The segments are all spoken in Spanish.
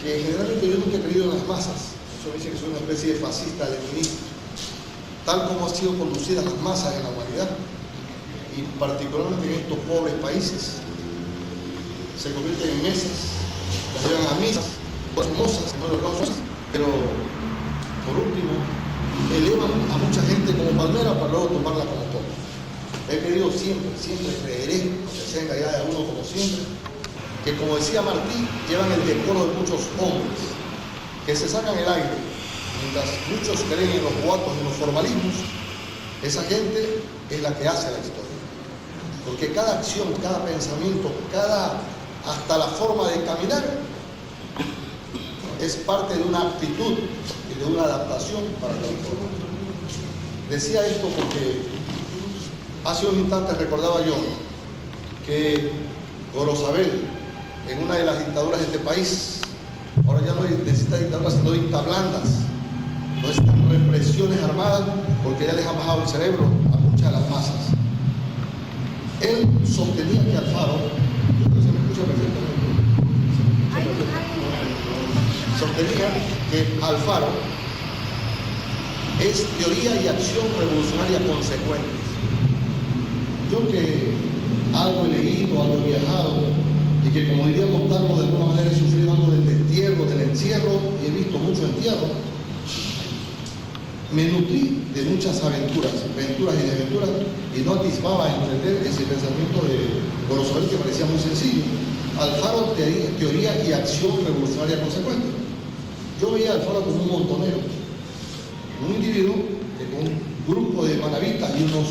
que generalmente yo nunca he creído en las masas. Eso me dice que soy una especie de fascista leninista. Tal como han sido conducidas las masas en la humanidad, y particularmente en estos pobres países, se convierten en mesas, las llevan a misas, hermosas, no hermosas, pero por último, elevan a mucha gente como palmera para luego tomarla como toma. He creído siempre, siempre creeré, aunque sea engañada de uno como siempre, que como decía Martí, llevan el decoro de muchos hombres, que se sacan el aire, mientras muchos creen en los boatos y los formalismos. Esa gente es la que hace la historia. Porque cada acción, cada pensamiento, hasta la forma de caminar, es parte de una aptitud y de una adaptación para la forma. Decía esto porque hace un instante recordaba yo que Gorosabel, en una de las dictaduras de este país, ahora ya no necesita dictaduras, sino dictaduras blandas, no necesitan represiones armadas, porque ya les ha bajado el cerebro a muchas de las masas. Él sostenía que Alfaro, se me escucha perfectamente, sostenía que Alfaro es teoría y acción revolucionaria consecuentes. Yo que algo he leído, algo he viajado, y que como diría Montalvo, de alguna manera he sufrido algo del destierro, del encierro, y he visto mucho entierro, me nutrí de muchas aventuras y desventuras, y no atisbaba a entender ese pensamiento de Gorosabel que parecía muy sencillo. Alfaro, teoría y acción revolucionaria consecuente. Yo veía a Alfaro como un montonero, un individuo que con un grupo de manavistas y unos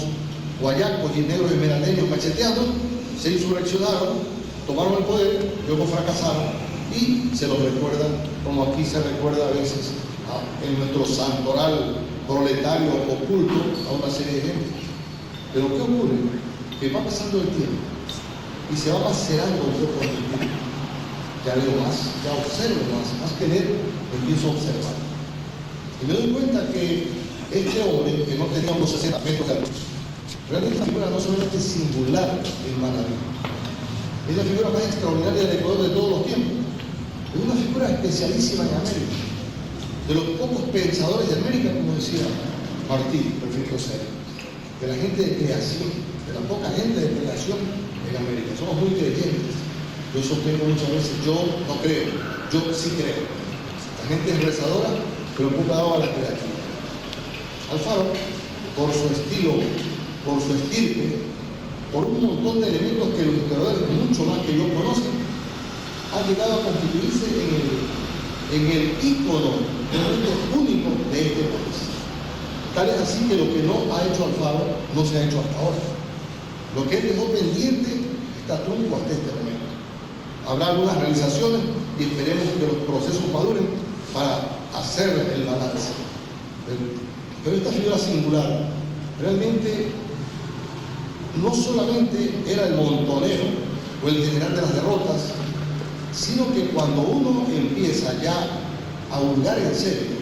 guayacos y negros esmeraldeños macheteando, se insurreccionaron, tomaron el poder, luego fracasaron, y se los recuerda como aquí se recuerda a veces en nuestro santoral proletario oculto a una serie de gente. Pero ¿qué ocurre? Que va pasando el tiempo y se va macerando un poco el tiempo. Ya leo más, ya observo más que leer, empiezo a observar. Y me doy cuenta que este hombre, que no tenía unos 60 metros de altura, realmente es una figura no solamente singular en Manaví, es la figura más extraordinaria del Ecuador de todos los tiempos. Es una figura especialísima en América. De los pocos pensadores de América, como decía Martí, prefiero ser, de la gente de creación, de la poca gente de creación en América. Somos muy creyentes. Yo sostengo muchas veces, yo no creo, yo sí creo. La gente es rezadora, pero poco dado a la creatividad. Alfaro, por su estilo, por su estirpe, por un montón de elementos que los historiadores, mucho más que yo, conocen, ha llegado a constituirse en el ícono de momentos únicos de este país. Tal es así que lo que no ha hecho Alfaro no se ha hecho hasta ahora. Lo que él dejó pendiente está trunco hasta este momento. Habrá algunas realizaciones y esperemos que los procesos maduren para hacer el balance. Pero esta figura singular realmente no solamente era el montonero o el general de las derrotas, sino que cuando uno empieza ya a hurgar en serio,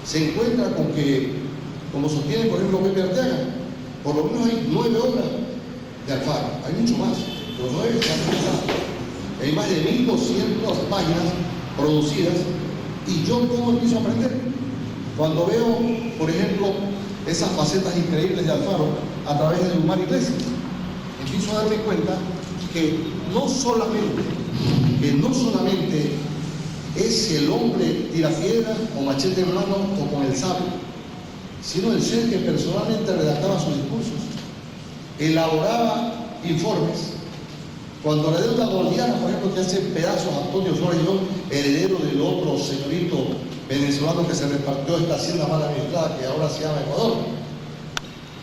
se encuentra con que, como sostiene por ejemplo Pepe Arteaga, por lo menos hay 9 obras de Alfaro, hay mucho más, pero 9 están pensadas. Hay más de 1200 páginas producidas, y yo cómo empiezo a aprender. Cuando veo, por ejemplo, esas facetas increíbles de Alfaro a través de Lumar Iglesias, empiezo a darme cuenta que no solamente es el hombre tirapiedra o machete en mano o con el sable, sino el ser que personalmente redactaba sus discursos, elaboraba informes. Cuando la deuda boliviana, por ejemplo, que hace pedazos a Antonio Flores León, heredero del otro señorito venezolano que se repartió esta hacienda mal administrada que ahora se llama Ecuador,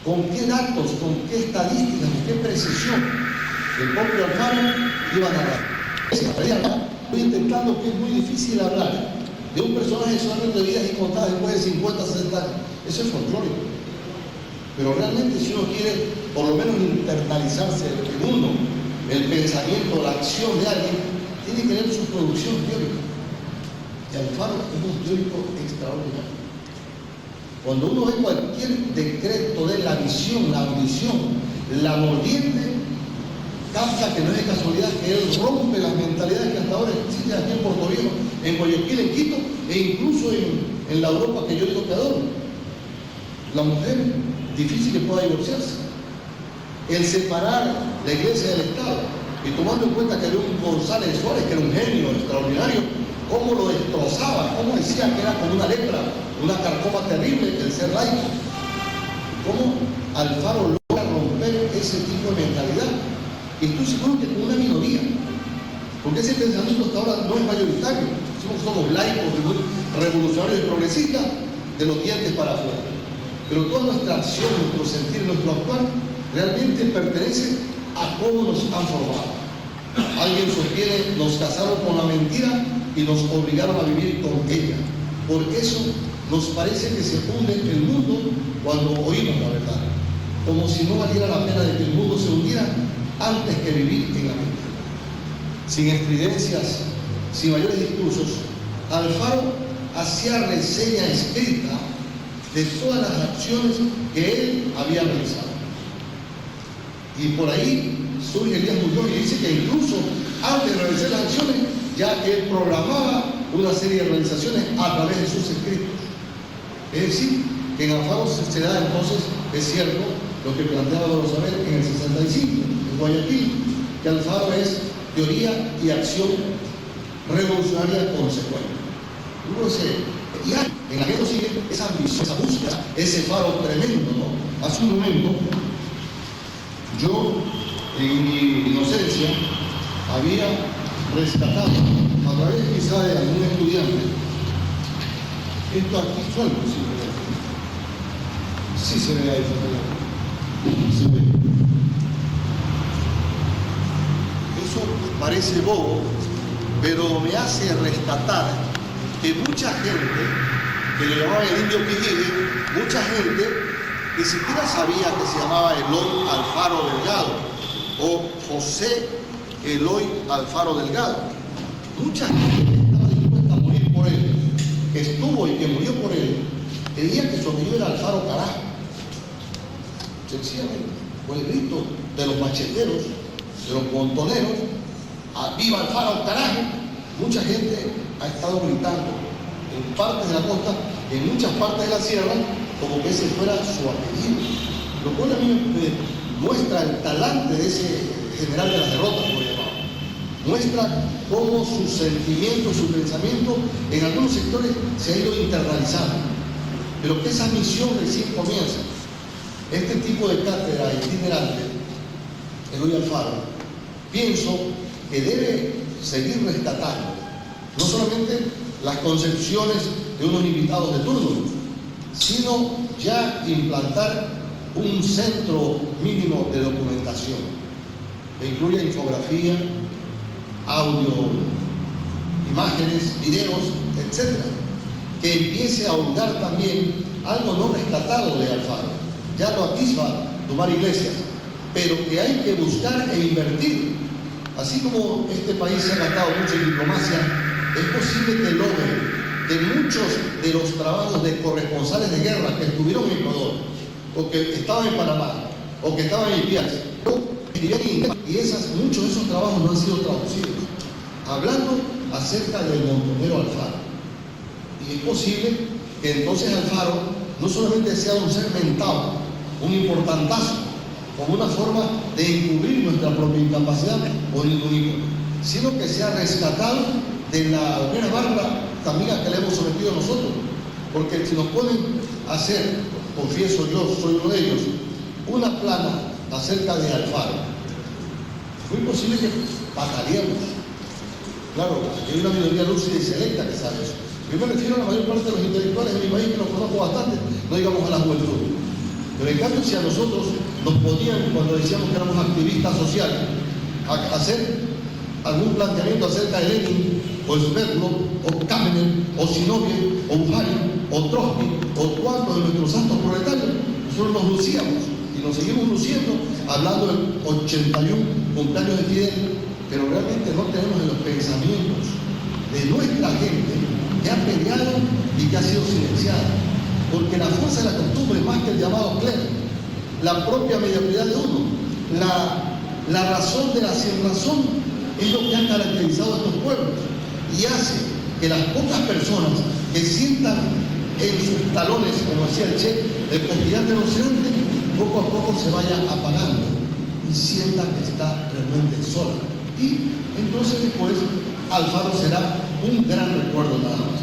¿con qué datos, con qué estadísticas, con qué precisión el propio Alfaro iba a narrar? Estoy intentando, que es muy difícil hablar de un personaje solamente de vidas y contadas después de 50, 60 años. Eso es folclórico. Pero realmente, si uno quiere por lo menos internalizarse en uno, el pensamiento, la acción de alguien, tiene que tener su producción teórica. Y Alfaro es un teórico extraordinario. Cuando uno ve cualquier decreto de la visión, la ambición, la mordiente, capta que no es de casualidad que él rompe las mentalidades que hasta ahora existen aquí en Puerto Rico, en Guayaquil, en Quito, e incluso en la Europa que yo digo que adoro. La mujer, difícil que pueda divorciarse. El separar la iglesia del Estado, y tomando en cuenta que había un González Suárez, que era un genio extraordinario, cómo lo destrozaba, cómo decía que era como una lepra, una carcoma terrible el ser laico. Cómo Alfaro logra romper ese tipo de mentalidad. Y estoy seguro que con una minoría, porque ese pensamiento hasta ahora no es mayoritario. Somos laicos, revolucionarios y progresistas, de los dientes para afuera. Pero toda nuestra acción, nuestro sentir, nuestro actuar, realmente pertenece a cómo nos han formado. Alguien sostiene, nos casaron con la mentira y nos obligaron a vivir con ella. Por eso nos parece que se hunde el mundo cuando oímos la verdad, como si no valiera la pena de que el mundo se hundiera antes que vivir en la mentira. Sin estridencias, sin mayores discursos, Alfaro hacía reseña escrita de todas las acciones que él había realizado. Y por ahí surge Elías Muñoz y dice que incluso antes de realizar las acciones, ya él programaba una serie de realizaciones a través de sus escritos. Es decir, que en Alfaro se da entonces, es cierto, lo que planteaba Don Rosabel en el 65, en Guayaquil, que Alfaro es teoría y acción revolucionaria consecuente. Uno dice, y en la que sigue esa ambición, esa búsqueda, ese faro tremendo, ¿no? Hace un momento, yo, en mi inocencia, había rescatado, a través quizá de algún estudiante, esto aquí suelto, sí se ve ahí, se ve. Eso parece bobo, pero me hace rescatar que mucha gente, que le llamaban el indio Pijigue, mucha gente ni siquiera sabía que se llamaba Eloy Alfaro Delgado o José Eloy Alfaro Delgado. Mucha gente que estaba dispuesta a morir por él, que estuvo y que murió por él, creía que su apellido era Alfaro Carajo. Sencillamente, por el grito de los macheteros, de los montoneros, ¡viva Alfaro Carajo! Mucha gente ha estado gritando en partes de la costa, en muchas partes de la sierra, como que ese fuera su apellido. Lo cual a mí me muestra el talante de ese general de las derrotas, por llamado. Muestra cómo su sentimiento, su pensamiento, en algunos sectores se ha ido internalizando. Pero que esa misión recién comienza. Este tipo de cátedra itinerante, Eloy Alfaro, pienso que debe seguir rescatando no solamente las concepciones de unos invitados de turno, sino ya implantar un centro mínimo de documentación que incluya infografía, audio, imágenes, videos, etc. Que empiece a ahondar también algo no rescatado de Alfaro. Ya lo atisba Tomar Iglesias, pero que hay que buscar e invertir. Así como este país se ha gastado mucho en diplomacia, es posible que logre que muchos de los trabajos de corresponsales de guerra que estuvieron en Ecuador, o que estaban en Panamá, o que estaban en Ipiax, y muchos de esos trabajos no han sido traducidos, hablando acerca del montonero Alfaro. Y es posible que entonces Alfaro no solamente sea un ser mentado, un importantazo, como una forma de encubrir nuestra propia incapacidad o ningún ícono, sino que sea rescatado de la hoguera bárbara también a que le hemos sometido nosotros. Porque si nos ponen a hacer, confieso yo, soy uno de ellos, una plana acerca de Alfaro, fue imposible que batallemos. Claro, hay una minoría lúcida y selecta que sabe eso. Yo me refiero a la mayor parte de los intelectuales de mi país, que los conozco bastante, no digamos a la juventud. Pero en cambio, si a nosotros nos ponían, cuando decíamos que éramos activistas sociales, a hacer algún planteamiento acerca de Lenin, o Sverdlov, o Kamenev, o Zinoviev, o Bukharin, o Trotsky, o cuantos de nuestros santos proletarios, nosotros nos lucíamos y nos seguimos luciendo hablando del 81 cumpleaños de Fidel, pero realmente no tenemos en los pensamientos de nuestra gente que ha peleado y que ha sido silenciada. Porque la fuerza de la costumbre, más que el llamado clero, la propia mediocridad de uno, la La razón de la sinrazón es lo que ha caracterizado a estos pueblos y hace que las pocas personas que sientan en sus talones, como decía el Che, el costillar del occidente, poco a poco se vaya apagando y sienta que está realmente sola. Y entonces después Alfaro será un gran recuerdo nada más.